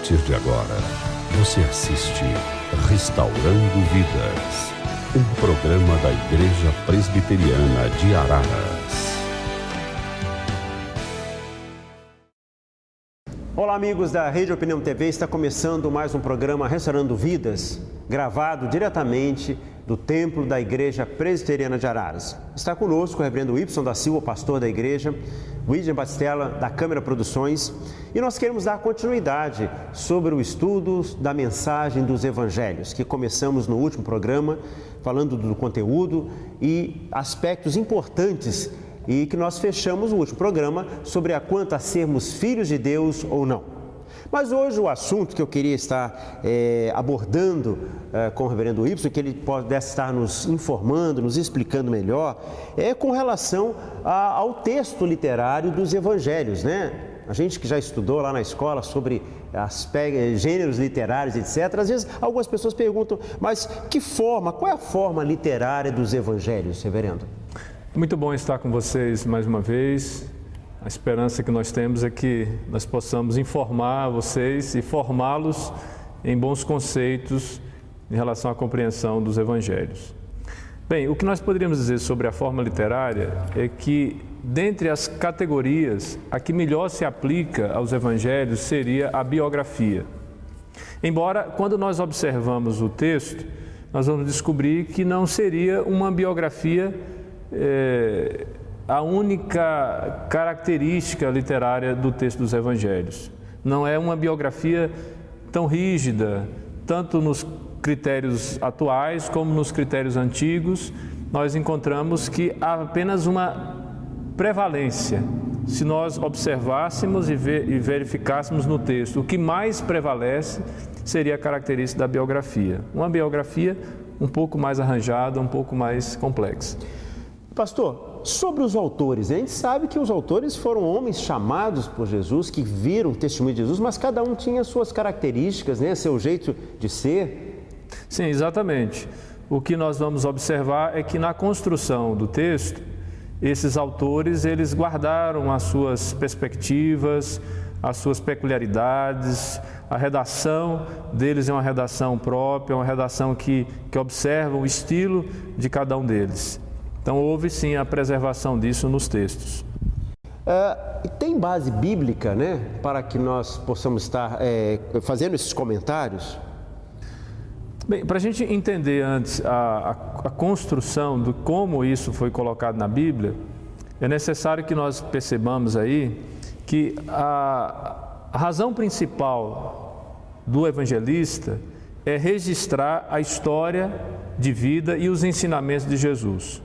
partir de agora, você assiste Restaurando Vidas, um programa da Igreja Presbiteriana de Araras. Olá, amigos da Rede Opinião TV, está começando mais um programa Restaurando Vidas, gravado diretamente do templo da Igreja Presbiteriana de Araras. Está conosco o reverendo Wilson da Silva, pastor da igreja, William Batistella, da Câmara Produções, e nós queremos dar continuidade sobre o estudo da mensagem dos evangelhos, que começamos no último programa, falando do conteúdo e aspectos importantes, e que nós fechamos o último programa sobre a quanto a sermos filhos de Deus ou não. Mas hoje o assunto que eu queria estar abordando com o reverendo Wilson, que ele pudesse estar nos informando, nos explicando melhor, é com relação ao texto literário dos evangelhos, né? A gente que já estudou lá na escola sobre gêneros literários, etc. Às vezes algumas pessoas perguntam, mas qual é a forma literária dos evangelhos, reverendo? Muito bom estar com vocês mais uma vez. A esperança que nós temos é que nós possamos informar vocês e formá-los em bons conceitos em relação à compreensão dos evangelhos. Bem, o que nós poderíamos dizer sobre a forma literária é que, dentre as categorias, a que melhor se aplica aos evangelhos seria a biografia. Embora, quando nós observamos o texto, nós vamos descobrir que não seria uma biografia a única característica literária do texto dos evangelhos. Não é uma biografia tão rígida, tanto nos critérios atuais como nos critérios antigos. Nós encontramos que há apenas uma prevalência. Se nós observássemos e verificássemos no texto, o que mais prevalece seria a característica da biografia. Uma biografia um pouco mais arranjada, um pouco mais complexa. Pastor, sobre os autores, a gente sabe que os autores foram homens chamados por Jesus, que viram o testemunho de Jesus, mas cada um tinha suas características, né? Seu jeito de ser. Sim, exatamente. O que nós vamos observar é que na construção do texto, esses autores, eles guardaram as suas perspectivas, as suas peculiaridades. A redação deles é uma redação própria, uma redação que observa o estilo de cada um deles. Então, houve sim a preservação disso nos textos. Tem base bíblica, né, para que nós possamos estar fazendo esses comentários? Bem, para a gente entender antes a construção de como isso foi colocado na Bíblia, é necessário que nós percebamos aí que a razão principal do evangelista é registrar a história de vida e os ensinamentos de Jesus.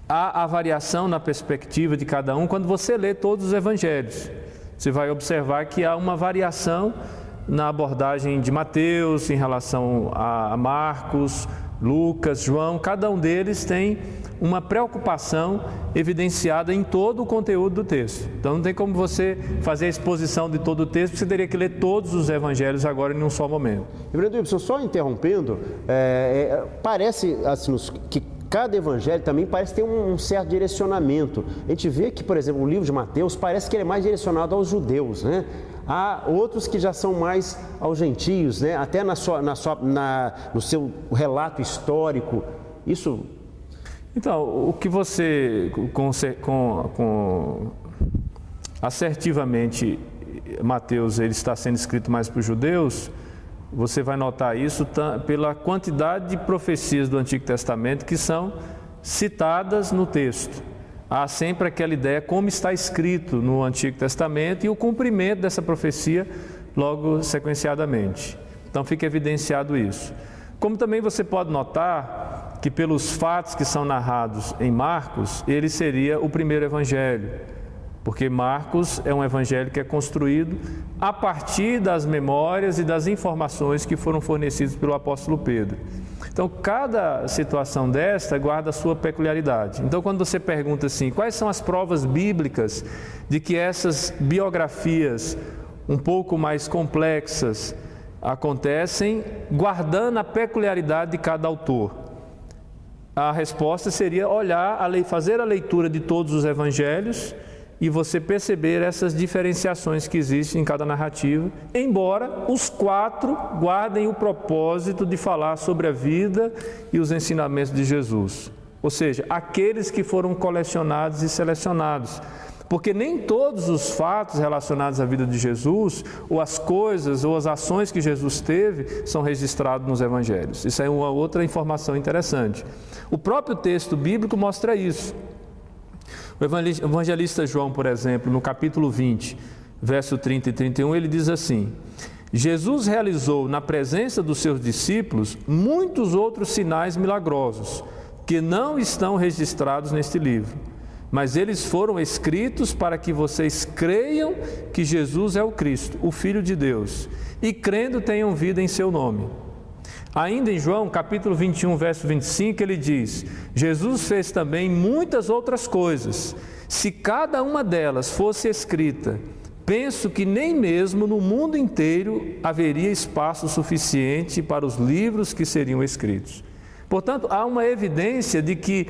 Há a variação na perspectiva de cada um. Quando você lê todos os evangelhos, você vai observar que há uma variação na abordagem de Mateus em relação a Marcos, Lucas, João. Cada um deles tem uma preocupação evidenciada em todo o conteúdo do texto. Então não tem como você fazer a exposição de todo o texto, porque você teria que ler todos os evangelhos agora em um só momento. Reverendo Wilson, só interrompendo, parece assim, que cada evangelho também parece ter um certo direcionamento. A gente vê que, por exemplo, o livro de Mateus parece que ele é mais direcionado aos judeus, né? Há outros que já são mais aos gentios, né? Até no seu relato histórico. Isso... Então, o que você assertivamente, Mateus, ele está sendo escrito mais para os judeus, você vai notar isso pela quantidade de profecias do Antigo Testamento que são citadas no texto. Há sempre aquela ideia como está escrito no Antigo Testamento e o cumprimento dessa profecia logo sequenciadamente. Então fica evidenciado isso. Como também você pode notar que pelos fatos que são narrados em Marcos, ele seria o primeiro evangelho. Porque Marcos é um evangelho que é construído a partir das memórias e das informações que foram fornecidas pelo apóstolo Pedro. Então, cada situação desta guarda a sua peculiaridade. Então, quando você pergunta assim, quais são as provas bíblicas de que essas biografias um pouco mais complexas acontecem guardando a peculiaridade de cada autor? A resposta seria olhar, fazer a leitura de todos os evangelhos e você perceber essas diferenciações que existem em cada narrativa, embora os 4 guardem o propósito de falar sobre a vida e os ensinamentos de Jesus. Ou seja, aqueles que foram colecionados e selecionados. Porque nem todos os fatos relacionados à vida de Jesus, ou as coisas, ou as ações que Jesus teve, são registrados nos evangelhos. Isso é uma outra informação interessante. O próprio texto bíblico mostra isso. O evangelista João, por exemplo, no capítulo 20, verso 30 e 31, ele diz assim: Jesus realizou na presença dos seus discípulos muitos outros sinais milagrosos, que não estão registrados neste livro. Mas eles foram escritos para que vocês creiam que Jesus é o Cristo, o Filho de Deus, e crendo tenham vida em seu nome. Ainda em João, capítulo 21, verso 25, ele diz: Jesus fez também muitas outras coisas. Se cada uma delas fosse escrita, penso que nem mesmo no mundo inteiro haveria espaço suficiente para os livros que seriam escritos. Portanto, há uma evidência de que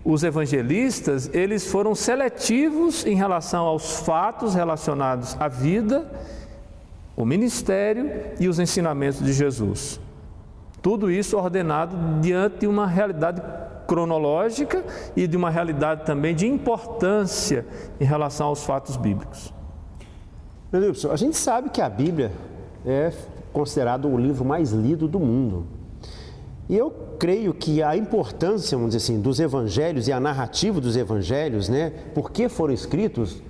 os evangelistas, eles foram seletivos em relação aos fatos relacionados à vida, o ministério e os ensinamentos de Jesus. Tudo isso ordenado diante de uma realidade cronológica e de uma realidade também de importância em relação aos fatos bíblicos. Meu Deus, a gente sabe que a Bíblia é considerado o livro mais lido do mundo. E eu creio que a importância, vamos dizer assim, dos evangelhos e a narrativa dos evangelhos, né, por que foram escritos,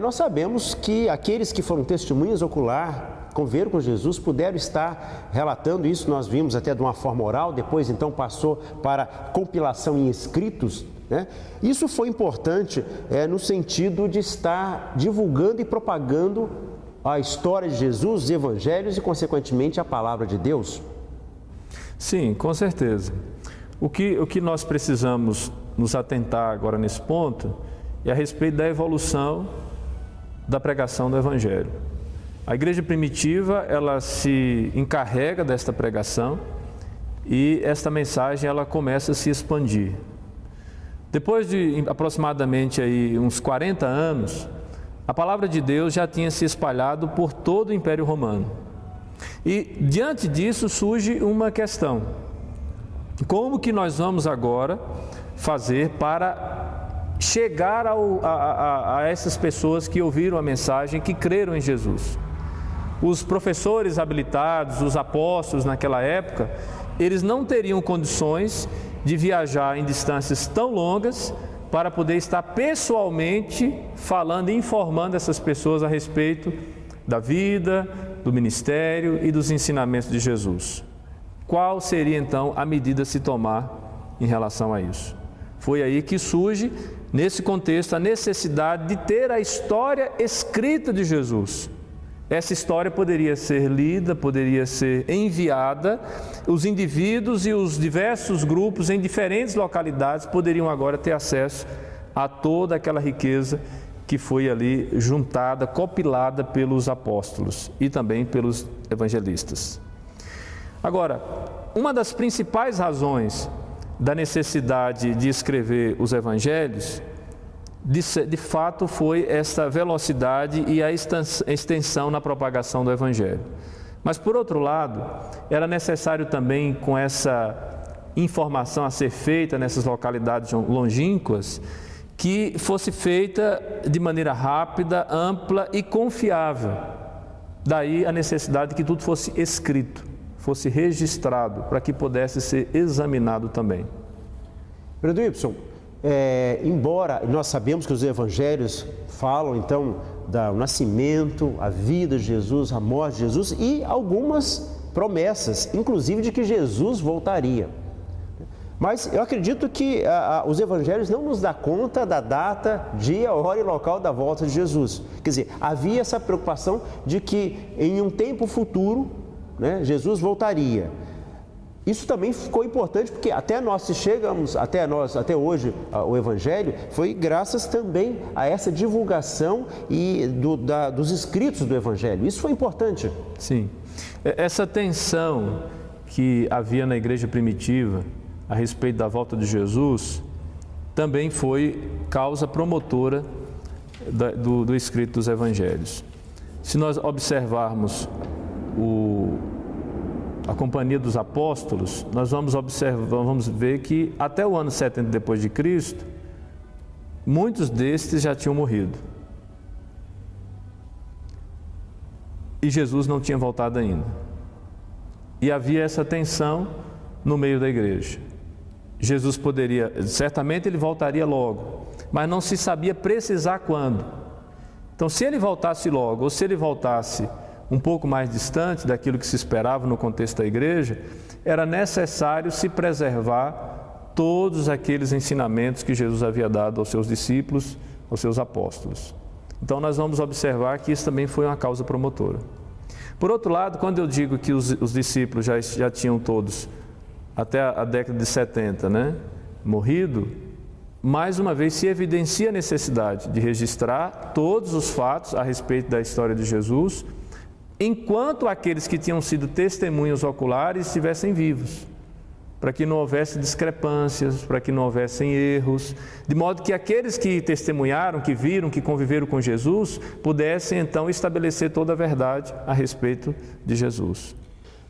nós sabemos que aqueles que foram testemunhas ocular, conviveram com Jesus, puderam estar relatando isso, nós vimos até de uma forma oral, depois então passou para compilação em escritos, né? Isso foi importante no sentido de estar divulgando e propagando a história de Jesus, os evangelhos e, consequentemente, a palavra de Deus. Sim, com certeza. O que nós precisamos nos atentar agora nesse ponto é a respeito da evolução da pregação do Evangelho. A igreja primitiva, ela se encarrega desta pregação e esta mensagem ela começa a se expandir. Depois de aproximadamente aí uns 40 anos, a palavra de Deus já tinha se espalhado por todo o Império Romano. E diante disso surge uma questão: como que nós vamos agora fazer para chegar a essas pessoas que ouviram a mensagem, que creram em Jesus? Os professores habilitados, os apóstolos naquela época, eles não teriam condições de viajar em distâncias tão longas para poder estar pessoalmente falando e informando essas pessoas a respeito da vida, do ministério e dos ensinamentos de Jesus. Qual seria então a medida a se tomar em relação a isso? Foi aí que surge, nesse contexto, a necessidade de ter a história escrita de Jesus. Essa história poderia ser lida, poderia ser enviada, os indivíduos e os diversos grupos em diferentes localidades poderiam agora ter acesso a toda aquela riqueza que foi ali juntada, compilada pelos apóstolos e também pelos evangelistas. Agora, uma das principais razões da necessidade de escrever os evangelhos, de fato, foi essa velocidade e a extensão na propagação do evangelho. Mas, por outro lado, era necessário também, com essa informação a ser feita nessas localidades longínquas, que fosse feita de maneira rápida, ampla e confiável. Daí a necessidade de que tudo fosse escrito, fosse registrado, para que pudesse ser examinado também. Pedro Ibson, embora nós sabemos que os evangelhos falam então do nascimento, a vida de Jesus, a morte de Jesus e algumas promessas, inclusive de que Jesus voltaria. Mas eu acredito que os evangelhos não nos dão conta da data, dia, hora e local da volta de Jesus. Quer dizer, havia essa preocupação de que em um tempo futuro, né, Jesus voltaria. Isso também ficou importante porque até hoje o Evangelho foi graças também a essa divulgação e dos escritos do Evangelho. Isso foi importante. Sim. Essa tensão que havia na igreja primitiva a respeito da volta de Jesus também foi causa promotora do escrito dos evangelhos. Se nós observarmos a companhia dos apóstolos, nós vamos ver que até o ano 70 depois de Cristo, muitos destes já tinham morrido. E Jesus não tinha voltado ainda. E havia essa tensão no meio da igreja. Jesus certamente ele voltaria logo, mas não se sabia precisar quando. Então, se ele voltasse logo, ou se ele voltasse um pouco mais distante daquilo que se esperava no contexto da igreja, era necessário se preservar todos aqueles ensinamentos que Jesus havia dado aos seus discípulos, aos seus apóstolos. Então, nós vamos observar que isso também foi uma causa promotora. Por outro lado, quando eu digo que os discípulos já tinham todos, até a década de 70, morrido, mais uma vez se evidencia a necessidade de registrar todos os fatos a respeito da história de Jesus, enquanto aqueles que tinham sido testemunhas oculares estivessem vivos, para que não houvesse discrepâncias, para que não houvessem erros, de modo que aqueles que testemunharam, que viram, que conviveram com Jesus, pudessem então estabelecer toda a verdade a respeito de Jesus.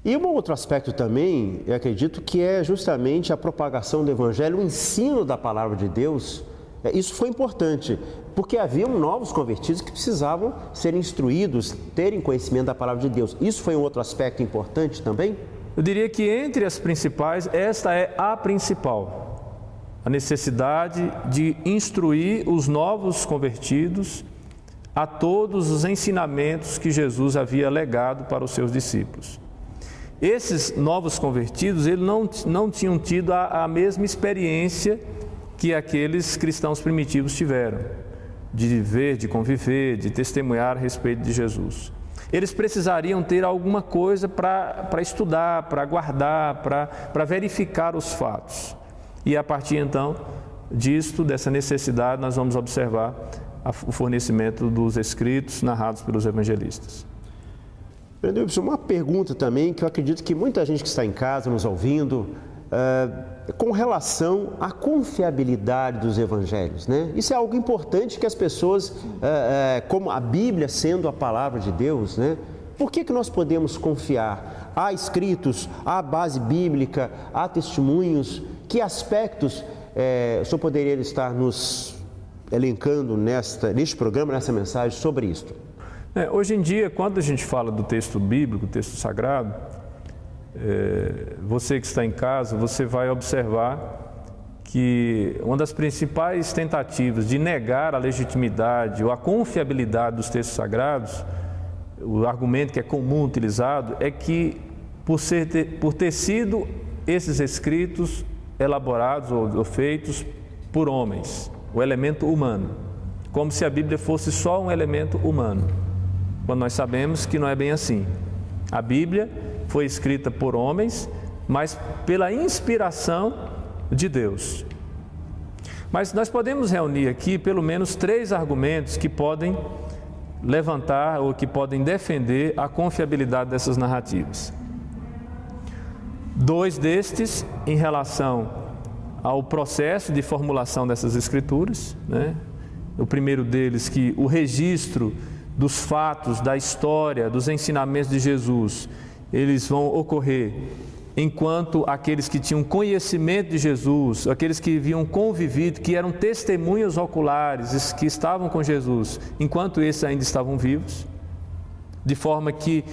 E um outro aspecto também, eu acredito que é justamente a propagação do Evangelho, o ensino da Palavra de Deus. Isso foi importante, porque haviam novos convertidos que precisavam ser instruídos, terem conhecimento da Palavra de Deus. Isso foi um outro aspecto importante também? Eu diria que entre as principais, esta é a principal. A necessidade de instruir os novos convertidos a todos os ensinamentos que Jesus havia legado para os seus discípulos. Esses novos convertidos, eles não tinham tido a mesma experiência que aqueles cristãos primitivos tiveram, de viver, de conviver, de testemunhar a respeito de Jesus. Eles precisariam ter alguma coisa para estudar, para guardar, para verificar os fatos. E a partir então dessa necessidade, nós vamos observar o fornecimento dos escritos narrados pelos evangelistas. Uma pergunta também que eu acredito que muita gente que está em casa nos ouvindo, com relação à confiabilidade dos evangelhos, Isso é algo importante que as pessoas, como a Bíblia sendo a palavra de Deus, Por que nós podemos confiar? Há escritos, há base bíblica, há testemunhos. Que aspectos o senhor poderia estar nos elencando neste programa, nessa mensagem sobre isto? Hoje em dia, quando a gente fala do texto bíblico, texto sagrado, você que está em casa, você vai observar que uma das principais tentativas de negar a legitimidade ou a confiabilidade dos textos sagrados, o argumento que é comum utilizado, é que por ter sido esses escritos elaborados ou feitos por homens, o elemento humano, como se a Bíblia fosse só um elemento humano. Quando nós sabemos que não é bem assim. A Bíblia foi escrita por homens, mas pela inspiração de Deus. Mas nós podemos reunir aqui pelo menos 3 argumentos que podem levantar ou que podem defender a confiabilidade dessas narrativas. 2 destes em relação ao processo de formulação dessas escrituras, O primeiro deles, que o registro dos fatos, da história, dos ensinamentos de Jesus, eles vão ocorrer enquanto aqueles que tinham conhecimento de Jesus, aqueles que haviam convivido, que eram testemunhas oculares, que estavam com Jesus, enquanto esses ainda estavam vivos, de forma que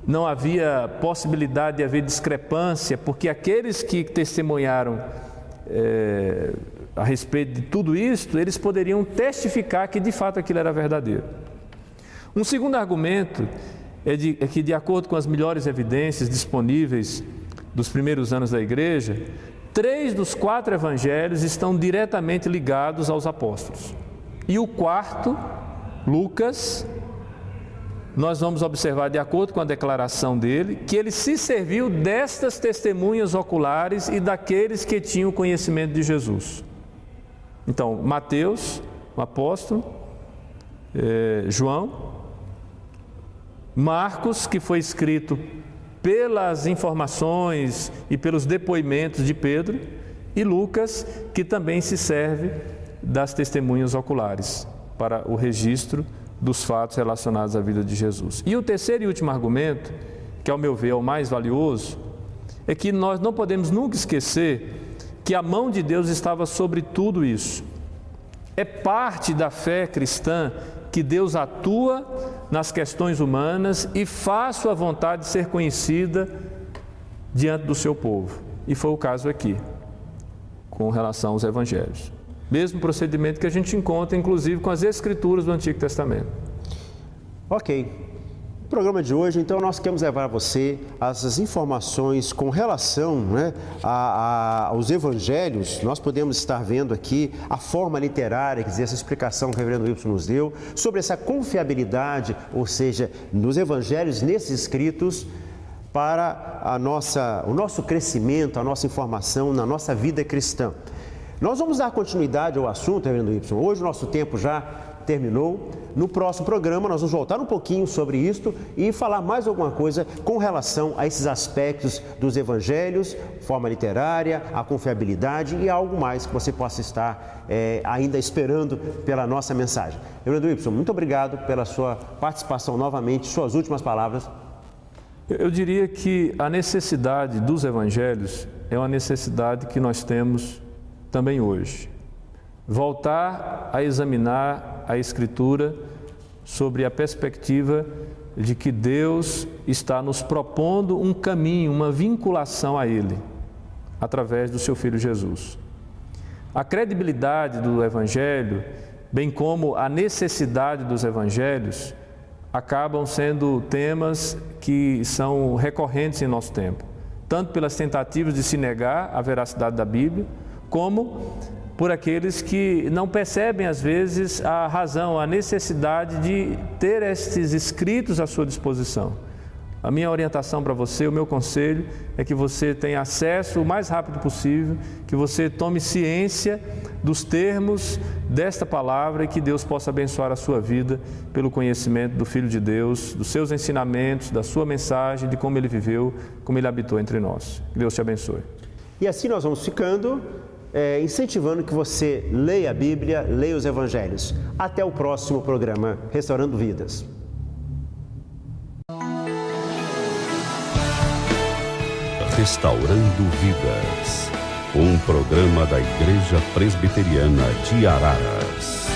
não havia possibilidade de haver discrepância, porque aqueles que testemunharam a respeito de tudo isto, eles poderiam testificar que de fato aquilo era verdadeiro. Um segundo argumento é que, de acordo com as melhores evidências disponíveis dos primeiros anos da igreja, 3 dos 4 evangelhos estão diretamente ligados aos apóstolos. E o quarto, Lucas, nós vamos observar, de acordo com a declaração dele, que ele se serviu destas testemunhas oculares e daqueles que tinham conhecimento de Jesus. Então, Mateus, o apóstolo, João, Marcos, que foi escrito pelas informações e pelos depoimentos de Pedro, e Lucas, que também se serve das testemunhas oculares. para o registro dos fatos relacionados à vida de Jesus. E o terceiro e último argumento, que ao meu ver é o mais valioso, é que nós não podemos nunca esquecer que a mão de Deus estava sobre tudo isso. É parte da fé cristã que Deus atua nas questões humanas e faz sua vontade ser conhecida diante do seu povo. E foi o caso aqui, com relação aos evangelhos. Mesmo procedimento que a gente encontra, inclusive, com as Escrituras do Antigo Testamento. Ok. No programa de hoje, então, nós queremos levar a você as informações com relação, aos evangelhos. Nós podemos estar vendo aqui a forma literária, quer dizer, essa explicação que o reverendo Wilson nos deu, sobre essa confiabilidade, ou seja, nos evangelhos, nesses escritos, para o nosso crescimento, a nossa informação na nossa vida cristã. Nós vamos dar continuidade ao assunto, reverendo Wilson. Hoje o nosso tempo já terminou. No próximo programa nós vamos voltar um pouquinho sobre isto e falar mais alguma coisa com relação a esses aspectos dos evangelhos, forma literária, a confiabilidade e algo mais que você possa estar ainda esperando pela nossa mensagem. Reverendo Wilson, muito obrigado pela sua participação novamente, suas últimas palavras. Eu diria que a necessidade dos evangelhos é uma necessidade que nós temos também hoje. Voltar a examinar a Escritura sobre a perspectiva de que Deus está nos propondo um caminho, uma vinculação a Ele, através do seu Filho Jesus. A credibilidade do Evangelho, bem como a necessidade dos Evangelhos, acabam sendo temas que são recorrentes em nosso tempo, tanto pelas tentativas de se negar a veracidade da Bíblia, como por aqueles que não percebem, às vezes, a razão, a necessidade de ter estes escritos à sua disposição. A minha orientação para você, o meu conselho, é que você tenha acesso o mais rápido possível, que você tome ciência dos termos desta palavra e que Deus possa abençoar a sua vida pelo conhecimento do Filho de Deus, dos seus ensinamentos, da sua mensagem, de como Ele viveu, como Ele habitou entre nós. Que Deus te abençoe. E assim nós vamos ficando, incentivando que você leia a Bíblia, leia os Evangelhos. Até o próximo programa Restaurando Vidas. Restaurando Vidas, um programa da Igreja Presbiteriana de Araras.